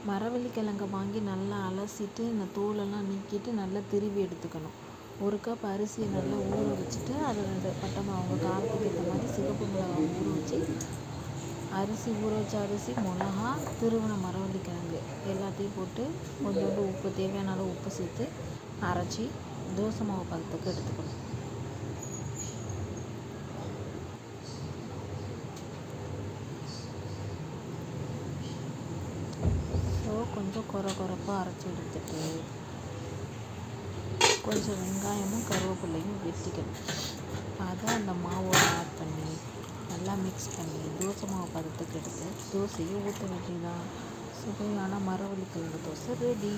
மரவள்ளிக்கிழங்க வாங்கி நல்லா அலசிட்டு இந்த தோலெல்லாம் நீக்கிட்டு நல்லா திருவி எடுத்துக்கணும். 1 கப் அரிசியை நல்லா ஊற வச்சுட்டு அதில் 2 பட்டை அவங்க காரத்துக்கு ஏற்ற மாதிரி சிகப்பு மிளகாய் ஊற வச்சு ஊற வச்ச அரிசி, மிளகா, திருவின மரவள்ளிக்கிழங்கு எல்லாத்தையும் போட்டு கொஞ்சோண்டு உப்பு, தேவையான அளவு உப்பு சேர்த்து அரைச்சி தோசை மாவு பதத்துக்கு எடுத்துக்கணும். கொஞ்சம் கொரப்பாக அரைச்சி எடுத்துட்டு கொஞ்சம் வெங்காயமும் கருவேப்பிலையும் வெட்டிக்கணும். அதை அந்த மாவோட ஆட் பண்ணி நல்லா மிக்ஸ் பண்ணி தோசை மாவு பதத்துக்கு எடுத்து தோசையை ஊற்ற வேண்டியதான். சுவையான மரவள்ளிக்கிழங்கு தோசை ரெடி.